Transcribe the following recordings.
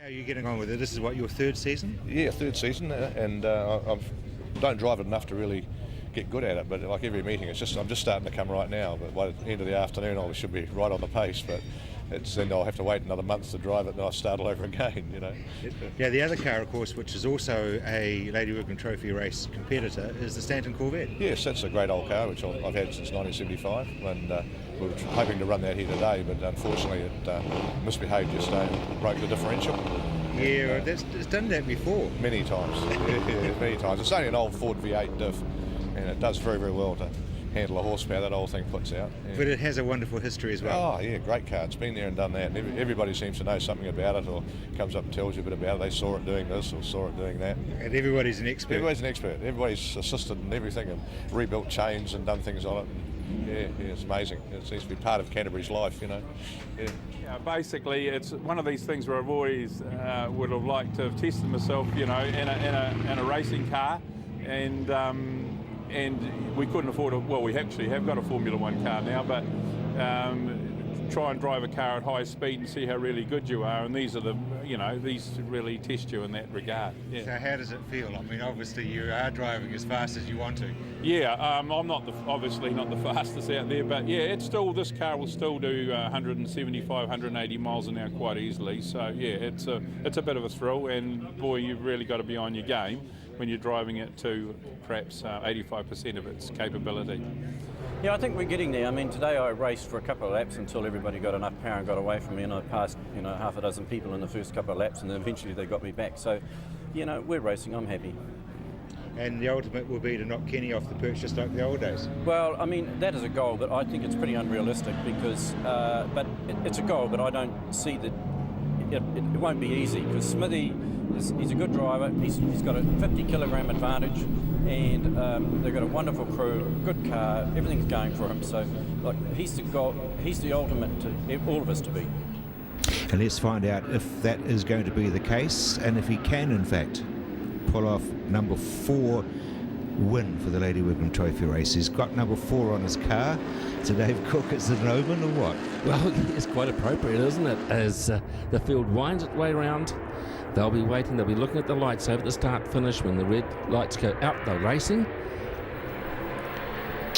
How are you getting on with it? This is what, your third season? Yeah, third season, and I don't drive it enough to really get good at it, but like every meeting, I'm just starting to come right now, but by the end of the afternoon I should be right on the pace, but then I'll have to wait another month to drive it and I'll start all over again, you know. Yeah, the other car, of course, which is also a Lady Wigram Trophy race competitor, is the Stanton Corvette. Yes, that's a great old car, which I've had since 1975, and we were hoping to run that here today, but unfortunately it misbehaved yesterday and broke the differential. Yeah, it's done that before. Many times, yeah, many times. It's only an old Ford V8 diff, and it does very, very well to handle the horsepower that old thing puts out. Yeah. But it has a wonderful history as well. Oh, yeah, great car. It's been there and done that. And everybody seems to know something about it or comes up and tells you a bit about it. They saw it doing this or saw it doing that. And everybody's an expert. Everybody's an expert. Everybody's assisted in everything and rebuilt chains and done things on it. And yeah, it's amazing. It seems to be part of Canterbury's life, you know. Yeah. Yeah, basically, it's one of these things where I've always would have liked to have tested myself, you know, in a racing car, and we couldn't afford it. Well, we actually have got a Formula One car now, but try and drive a car at high speed and see how really good you are, and these really test you in that regard. Yeah. So how does it feel? I mean, obviously you are driving as fast as you want to. Yeah, I'm obviously not the fastest out there, but yeah, this car will still do 175, 180 miles an hour quite easily. So yeah, it's a bit of a thrill, and boy, you've really got to be on your game when you're driving it to perhaps 85% of its capability. Yeah, I think we're getting there. I mean, today I raced for a couple of laps until everybody got enough power and got away from me, and I passed, half a dozen people in the first couple of laps, and then eventually they got me back. So, we're racing. I'm happy. And the ultimate will be to knock Kenny off the perch just like the old days. Well, I mean, that is a goal, but I think it's pretty unrealistic because, it's a goal, but I don't see that it won't be easy because Smithy, he's a good driver. He's got a 50-kilogram advantage, and they've got a wonderful crew, good car. Everything's going for him. So, he's the goal. He's the ultimate to all of us to be. And let's find out if that is going to be the case, and if he can, in fact, pull off number 4 win for the Lady Wigram Trophy race. He's got number 4 on his car. So Dave Cook, is it an omen or what? Well, it's quite appropriate, isn't it? As the field winds its way around, they'll be waiting, they'll be looking at the lights over the start-finish. When the red lights go out, they're racing.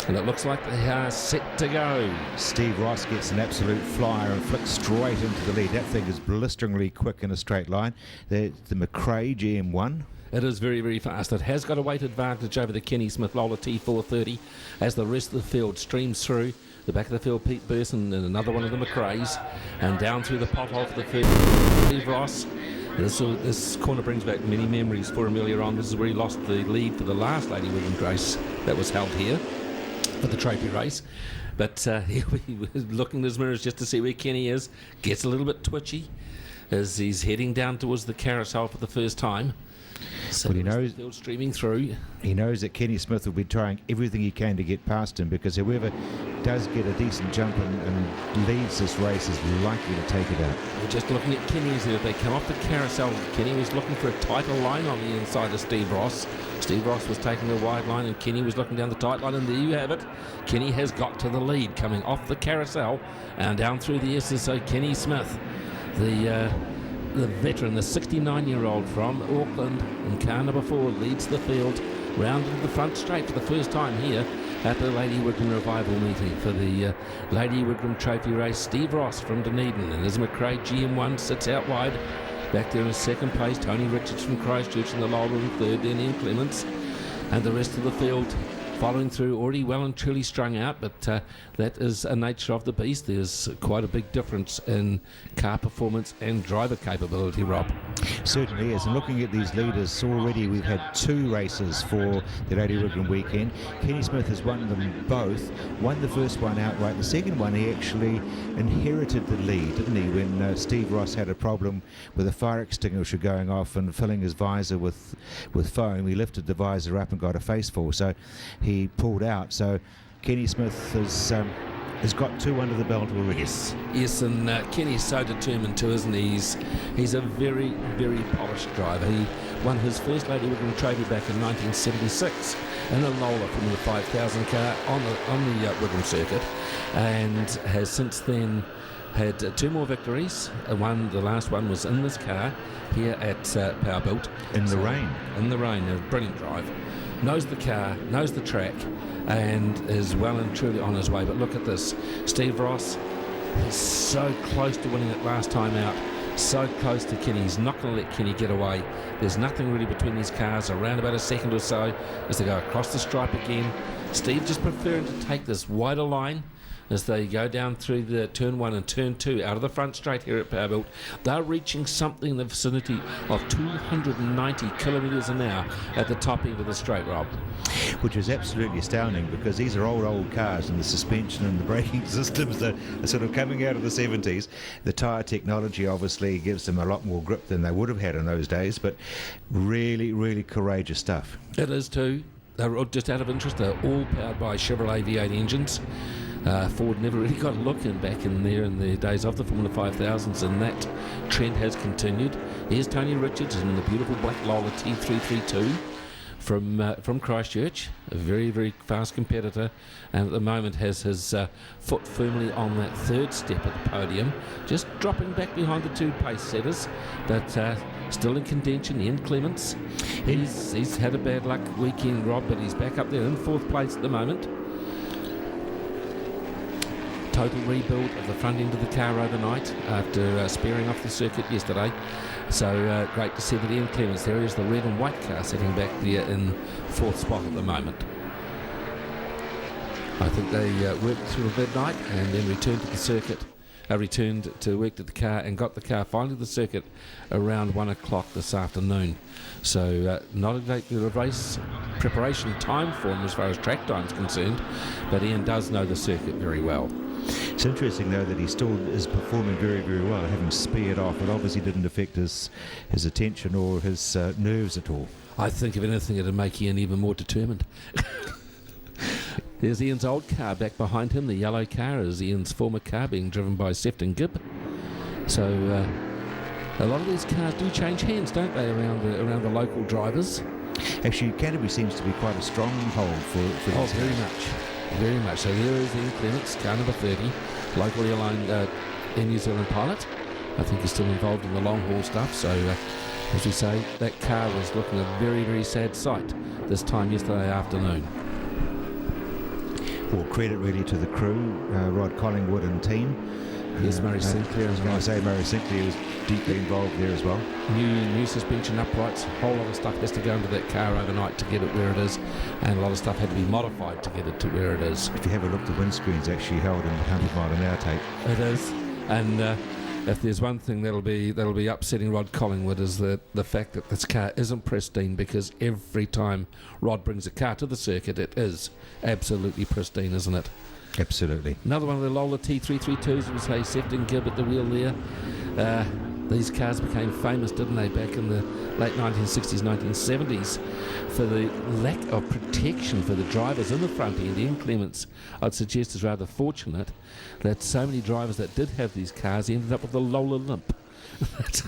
And it looks like they are set to go. Steve Ross gets an absolute flyer and flicks straight into the lead. That thing is blisteringly quick in a straight line. The McRae GM1. It is very, very fast. It has got a weight advantage over the Kenny Smith Lola T430 as the rest of the field streams through. The back of the field, Pete Burson and another one of the McRaes. And down through the pothole for the first, Steve Ross. This corner brings back many memories for him earlier on. This is where he lost the lead for the last Lady Wigram race that was held here for the trophy race. But he was looking in his mirrors just to see where Kenny is. Gets a little bit twitchy as he's heading down towards the carousel for the first time. So but he knows, the field streaming through. He knows that Kenny Smith will be trying everything he can to get past him, because whoever does get a decent jump and leads this race is likely to take it out. We're just looking at Kenny as they come off the carousel. Kenny was looking for a tighter line on the inside of Steve Ross. Steve Ross was taking the wide line and Kenny was looking down the tight line, and there you have it. Kenny has got to the lead coming off the carousel and down through the SSO. Kenny Smith, the veteran, the 69-year-old from Auckland in car number 4, leads the field round into the front straight for the first time here at the Lady Wigram Revival meeting for the Lady Wigram Trophy race. Steve Ross from Dunedin, and as McRae GM1 sits out wide. Back there in second place, Tony Richards from Christchurch in the lower in third, then Ian Clements, and the rest of the field following through, already well and truly strung out, but that is a nature of the beast. There's quite a big difference in car performance and driver capability, Rob. Certainly is, and looking at these leaders already, we've had 2 races for the Lady Wigram weekend. Kenny Smith has won them both. Won the first one outright. The second one, he actually inherited the lead, didn't he, when Steve Ross had a problem with a fire extinguisher going off and filling his visor with foam. He lifted the visor up and got a faceful, so he pulled out. So Kenny Smith has has got 2 under the belt already. Yes, and Kenny's so determined too, isn't he? He's a very, very polished driver. He won his first Lady Wigram trophy back in 1976 in a Lola from the 5000 car on the Wigram circuit, and has since then had 2 more victories. The last one was in this car here at Powerbuilt. In the rain. In the rain, a brilliant drive. Knows the car, knows the track, and is well and truly on his way. But look at this. Steve Ross is so close to winning it last time out. So close to Kenny. He's not going to let Kenny get away. There's nothing really between these cars. Around about a second or so as they go across the stripe again. Steve just preferring to take this wider line as they go down through the turn 1 and turn 2 out of the front straight here at Powerbuilt. They're reaching something in the vicinity of 290 kilometres an hour at the top end of the straight, Rob. Which is absolutely astounding, because these are old cars, and the suspension and the braking systems are sort of coming out of the 70s. The tyre technology obviously gives them a lot more grip than they would have had in those days, but really, really courageous stuff. It is too. They're all, just out of interest, they're all powered by Chevrolet V8 engines. Ford never really got a look in back in there in the days of the Formula 5000s, and that trend has continued. Here's Tony Richards in the beautiful black Lola T332 from Christchurch, a very, very fast competitor, and at the moment has his foot firmly on that 3rd step at the podium, just dropping back behind the 2 pace setters, but still in contention. Ian Clements, he's had a bad luck weekend, Rob, but he's back up there in 4th place at the moment. Total rebuild of the front end of the car overnight after sparing off the circuit yesterday. So great to see that Ian Clements, there is the red and white car sitting back there in 4th spot at the moment. I think they worked through midnight and then returned to the circuit, returned to work to the car and got the car finally to the circuit around 1 o'clock this afternoon. So not a great deal of race preparation time for him as far as track time is concerned, but Ian does know the circuit very well. It's interesting, though, that he still is performing very, very well, having speared off. It obviously didn't affect his attention or his nerves at all. I think, if anything, it'd make Ian even more determined. There's Ian's old car back behind him. The yellow car is Ian's former car, being driven by Stanton Corvette. So a lot of these cars do change hands, don't they, around the local drivers? Actually, Canterbury seems to be quite a stronghold for this. Very much. Very much. So there is Ian Clements, car number 30, locally aligned Air New Zealand pilot. I think he's still involved in the long haul stuff. So, as we say, that car was looking a very, very sad sight this time yesterday afternoon. Well, credit really to the crew, Rod Collingwood and team. Yes, Murray Sinclair as well. I say Murray Sinclair was deeply involved there as well. New suspension uprights, a whole lot of stuff has to go into that car overnight to get it where it is, and a lot of stuff had to be modified to get it to where it is. If you have a look, the windscreen's actually held in 100 mile an hour tape. It is, and if there's one thing that'll be upsetting Rod Collingwood is the fact that this car isn't pristine, because every time Rod brings a car to the circuit, it is absolutely pristine, isn't it? Absolutely. Another one of the Lola T332s was a Stanton Corvette at the wheel there. These cars became famous, didn't they, back in the late 1960s, 1970s, for the lack of protection for the drivers in the front end. Ian Clements, I'd suggest, is rather fortunate that so many drivers that did have these cars ended up with a Lola limp.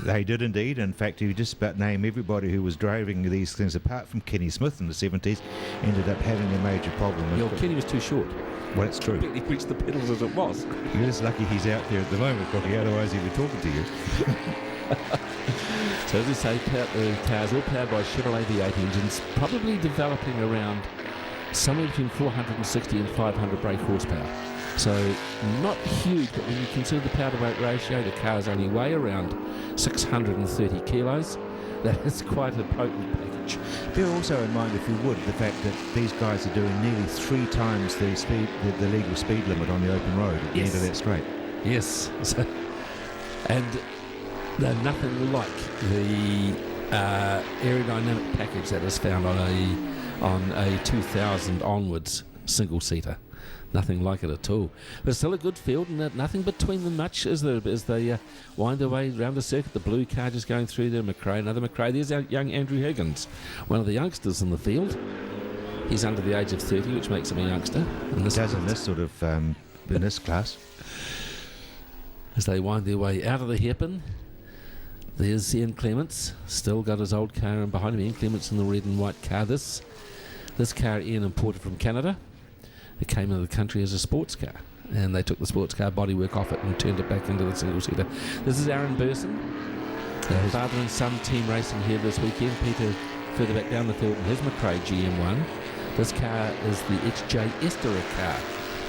They did indeed. In fact, you just about name everybody who was driving these things, apart from Kenny Smith in the 70s, ended up having a major problem. Kenny was too short. Well, it's true. He reached the pedals as it was. You're just lucky he's out there at the moment, Rocky, otherwise he'd be talking to you. So as we say, the cars all powered by Chevrolet V8 engines, probably developing around somewhere between 460 and 500 brake horsepower. So not huge, but when you consider the power to weight ratio, the cars only weigh around 630 kilos. That is quite a potent package. Bear also in mind, if you would, the fact that these guys are doing nearly 3 times the speed, the legal speed limit on the open road at the end of that straight. Yes. So, and they're nothing like the aerodynamic package that is found on a 2000 onwards single-seater. Nothing like it at all. But still a good field, and nothing between them much as they wind their way around the circuit. The blue car just going through there, another McRae. There's our young Andrew Higgins, one of the youngsters in the field. He's under the age of 30, which makes him a youngster. And this sort of in this class. As they wind their way out of the hairpin, there's Ian Clements, still got his old car, and behind him Ian Clements in the red and white car. This car Ian imported from Canada. It came into the country as a sports car, and they took the sports car bodywork off it and turned it back into the single-seater. This is Aaron Burson, father and son team racing here this weekend. Peter further back down the field in his McRae GM1. This car is the ex-Jay Esterer car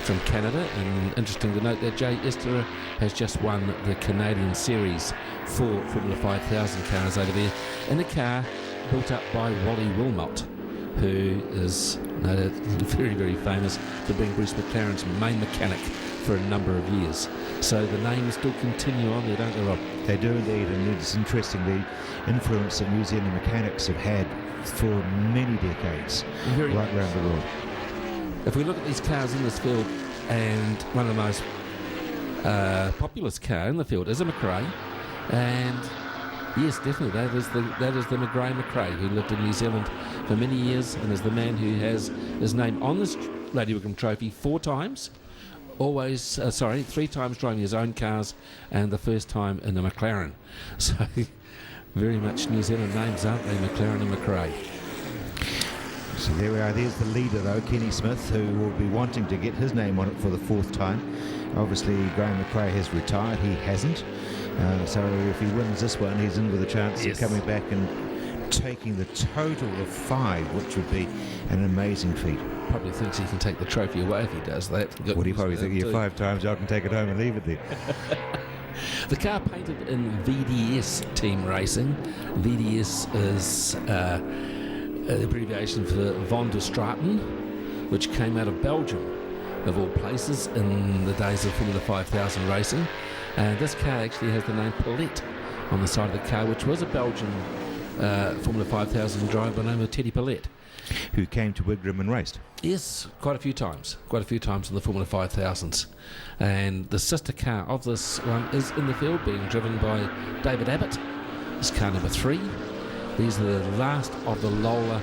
from Canada, and interesting to note that Jay Esterer has just won the Canadian Series for Formula 5000 cars over there, in a car built up by Wally Wilmot, who is very, very famous for being Bruce McLaren's main mechanic for a number of years. So the names still continue on there, don't they, Rob? They do indeed, and it's interesting the influence that New Zealand mechanics have had for many decades right around the world. If we look at these cars in this field, and one of the most populous car in the field is a McRae, and yes, definitely that is the McRae, who lived in New Zealand for many years and is the man who has his name on this Lady Wigram trophy 4 times. Always, 3 times driving his own cars, and the first time in a McLaren. So very much New Zealand names, aren't they, McLaren and McRae? So there we are. There's the leader, though, Kenny Smith, who will be wanting to get his name on it for the 4th time. Obviously, Graham McRae has retired. He hasn't. So if he wins this one, he's in with a chance of coming back and taking the total of 5, which would be an amazing feat. Probably thinks he can take the trophy away if he does that. Would he probably think, 5 times, I can take it home and leave it there. The car painted in VDS team racing. VDS is the abbreviation for Van der Straten, which came out of Belgium, of all places, in the days of Formula 5000 racing. And this car actually has the name Paulette on the side of the car, which was a Belgian Formula 5000 driver by the name of Teddy Paulette, who came to Wigram and raced. Yes, quite a few times in the Formula 5000s. And the sister car of this one is in the field, being driven by David Abbott. It's car number 3. These are the last of the Lola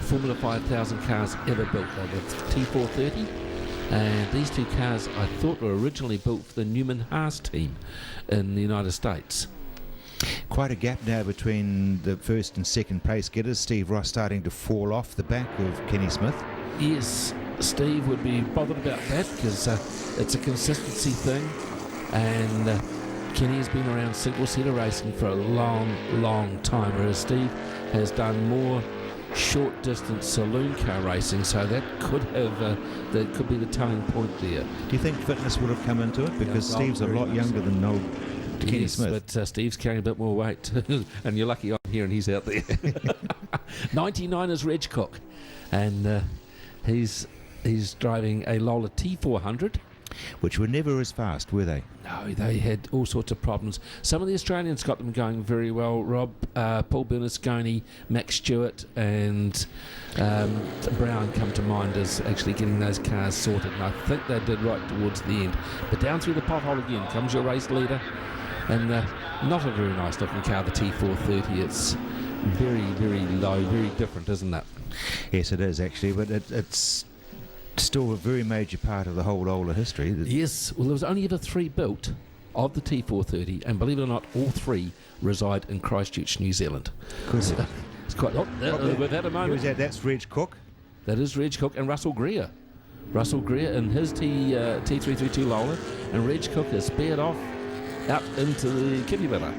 Formula 5000 cars ever built. They're the T430, and these 2 cars I thought were originally built for the Newman Haas team in the United States. Quite a gap now between the first and second place getters. Steve Ross starting to fall off the back of Kenny Smith. Yes, Steve would be bothered about that, because it's a consistency thing, and Kenny has been around single-seater racing for a long, long time, whereas Steve has done more short-distance saloon car racing, so that could be the telling point there. Do you think fitness would have come into it? Because Steve's a lot younger than old Kenny Smith. But Steve's carrying a bit more weight, and you're lucky I'm here and he's out there. 99 is Reg Cook, and he's driving a Lola T400. Which were never as fast, were they? No, they had all sorts of problems. Some of the Australians got them going very well. Rob, Paul Bernasconi, Max Stewart and Brown come to mind as actually getting those cars sorted, and I think they did right towards the end. But down through the pothole again comes your race leader, and not a very nice looking car, the T430. It's very, very low, very different, isn't it? Yes, it is actually, but it's still a very major part of the whole Lola history. Yes, well, there was only ever 3 built of the T430, and believe it or not, all 3 reside in Christchurch, New Zealand. So it's quite without a moment. That's Reg Cook. That is Reg Cook and Russell Greer. Russell Greer in his T332 Lola, and Reg Cook has speared off out into the Kipibara.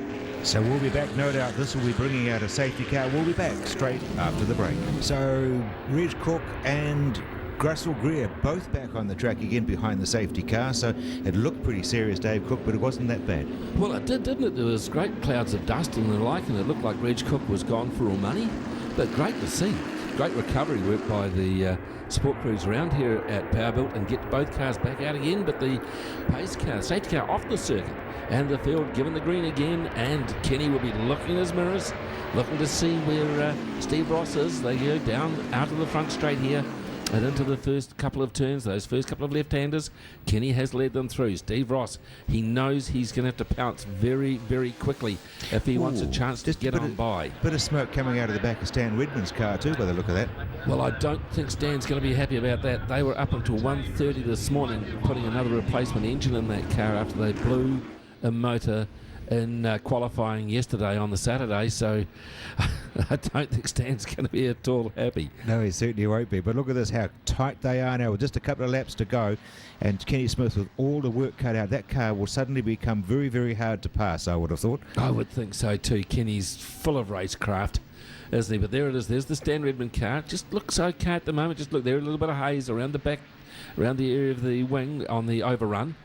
So we'll be back, no doubt. This will be bringing out a safety car. We'll be back straight after the break. So Reg Cook and Russell Greer both back on the track again behind the safety car, so it looked pretty serious, Dave Cook, but it wasn't that bad. Well, it did, didn't it? There was great clouds of dust and the like, and it looked like Reg Cook was gone for all money, but great to see. Great recovery work by the support crews around here at Powerbuilt and get both cars back out again, but the pace car, safety car off the circuit, and the field given the green again, and Kenny will be looking in his mirrors, looking to see where Steve Ross is. They go down out of the front straight here, But into the first couple of turns, those first couple of left-handers, Kenny has led them through. Steve Ross, he knows he's going to have to pounce very, very quickly if he wants a chance to get on by. Bit of smoke coming out of the back of Stan Redman's car too, by the look of that. Well, I don't think Stan's going to be happy about that. They were up until 1:30 this morning putting another replacement engine in that car after they blew a motor in qualifying yesterday on the Saturday, so I don't think Stan's going to be at all happy. No, he certainly won't be. But look at this, how tight they are now with just a couple of laps to go. And Kenny Smith with all the work cut out, that car will suddenly become very, very hard to pass, I would have thought. I would think so too. Kenny's full of racecraft, isn't he? But there it is. There's the Stan Redman car. It just looks okay at the moment. Just look there, a little bit of haze around the back, around the area of the wing on the overrun.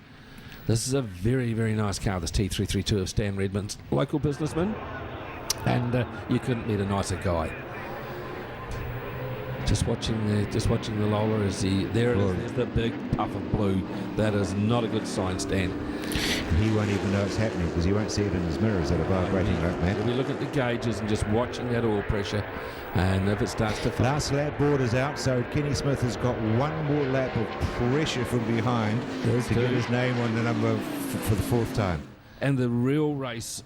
This is a very, very nice car, this T332 of Stan Redman's, local businessman, and you couldn't meet a nicer guy. Just watching the Lola as there it is, there's the big puff of blue. That is not a good sign, Stan. He won't even know it's happening because he won't see it in his mirrors that are vibrating like that. He'll be looking at the gauges and just watching that oil pressure, and if it starts to fly. Last lap board is out, so Kenny Smith has got one more lap of pressure from behind to get his name on the number for the fourth time. And the real race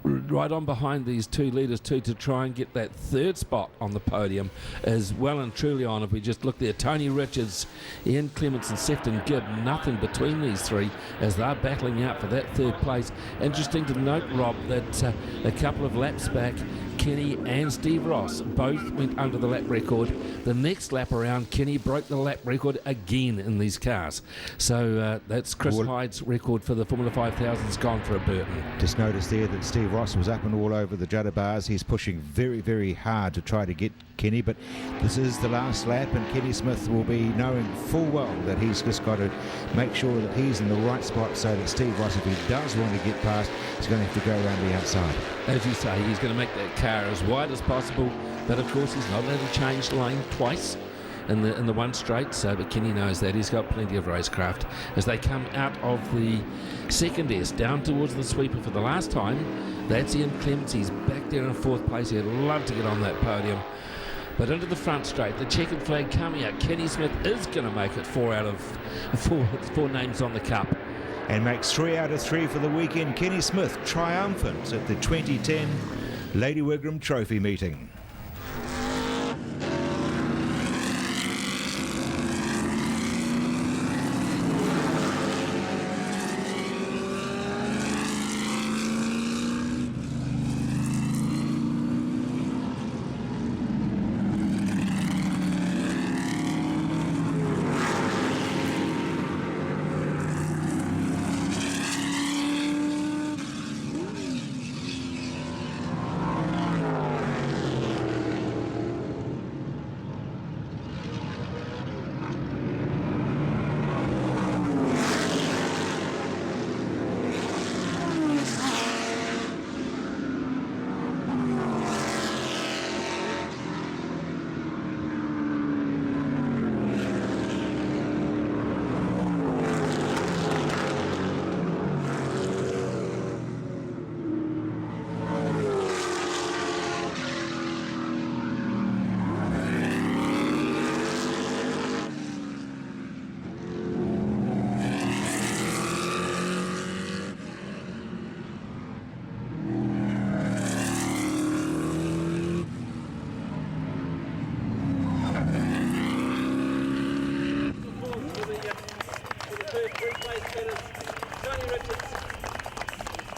right on behind these two leaders too, to try and get that third spot on the podium is well and truly on. If we just look there, Tony Richards, Ian Clements and Sefton Gibb, nothing between these three as they're battling out for that third place. Interesting to note, Rob, that a couple of laps back, Kenny and Steve Ross both went under the lap record. The next lap around, Kenny broke the lap record again in these cars. So that's Chris Hyde's record for the Formula 5000's gone for a Burton. Just noticed there that Steve Ross was up and all over the judder bars. He's pushing very, very hard to try to get Kenny, but this is the last lap, and Kenny Smith will be knowing full well that he's just got to make sure that he's in the right spot so that Steve Ross, if he does want to get past, is going to have to go around the outside. As you say, he's going to make that car as wide as possible, but of course he's not allowed to change lane twice in the one straight, so but Kenny knows that. He's got plenty of racecraft. As they come out of the second S down towards the sweeper for the last time, that's Ian Clements. He's back there in fourth place. He'd love to get on that podium. But into the front straight, the checkered flag coming out. Kenny Smith is going to make it 4 out of 4 names on the cup. And makes 3 out of 3 for the weekend. Kenny Smith triumphant at the 2010 Lady Wigram Trophy meeting.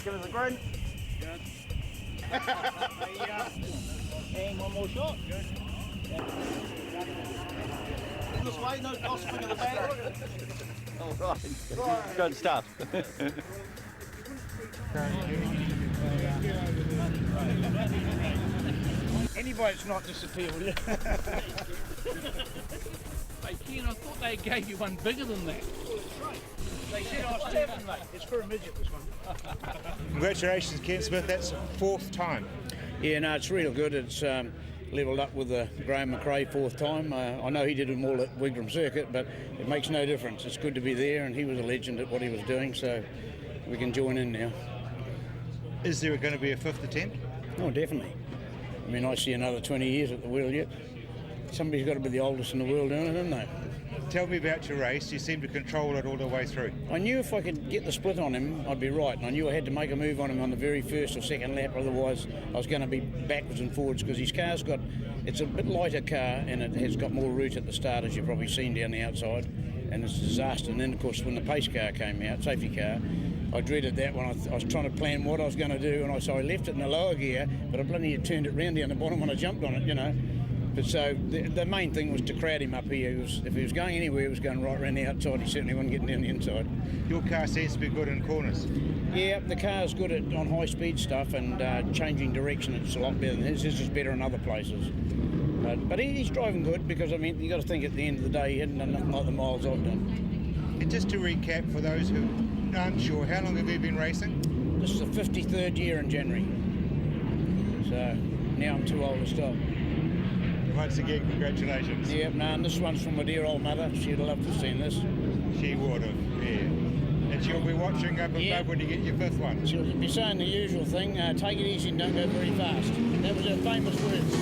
Give us a grin. Good. And one more shot. Good. This way, no gossiping in the back. All right. Good stuff. Any boat's not disappear, will you? Hey Ken, I thought they gave you one bigger than that. They said I was 7, mate. It's for a midget, this one. Congratulations, Ken Smith. That's 4th time. Yeah, no, it's real good. It's levelled up with the Graham McRae 4th time. I know he did them all at Wigram Circuit, but it makes no difference. It's good to be there, and he was a legend at what he was doing, so we can join in now. Is there going to be a 5th attempt? Oh, definitely. I mean, I see another 20 years at the wheel yet. somebody's got to be the oldest in the world doing it, haven't they? Tell me about your race. You seem to control it all the way through. I knew if I could get the split on him, I'd be right. And I knew I had to make a move on him on the very first or second lap, otherwise I was going to be backwards and forwards, because his car's got, it's a bit lighter car and it has got more route at the start, as you've probably seen down the outside, and it's a disaster. And then, of course, when the pace car came out, safety car, I dreaded that when I was trying to plan what I was going to do, and so I left it in the lower gear, but I bloody had turned it round down the bottom when I jumped on it, you know. But so the main thing was to crowd him up here. If he was going anywhere, he was going right around the outside. He certainly wasn't getting down the inside. Your car seems to be good in corners. Yeah, the car's good on high-speed stuff, and changing direction, it's a lot better than his. His is better in other places. But he's driving good, because, I mean, you've got to think at the end of the day, he hadn't done nothing like the miles I've done. And just to recap, for those who aren't sure, how long have you been racing? This is the 53rd year in January. So now I'm too old to stop. Once again, congratulations. Yeah, no, and this one's from my dear old mother. She'd have loved to have seen this. She would have, yeah. And she'll be watching up above when you get your fifth one. She'll be saying the usual thing, take it easy and don't go very fast. That was her famous words.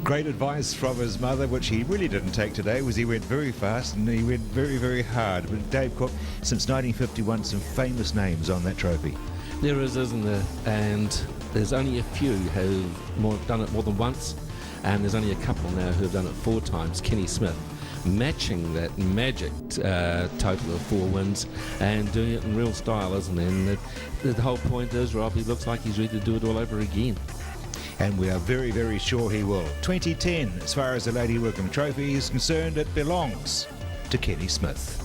Great advice from his mother, which he really didn't take today, was he went very fast and he went very, very hard. But Dave Cook, since 1951, some famous names on that trophy. There is, isn't there? And there's only a few who've done it more than once, and there's only a couple now who've done it 4 times. Kenny Smith matching that magic total of 4 wins and doing it in real style, isn't there? And the whole point is, Rob, he looks like he's ready to do it all over again. And we are very, very sure he will. 2010, as far as the Lady Wigram Trophy is concerned, it belongs to Kenny Smith.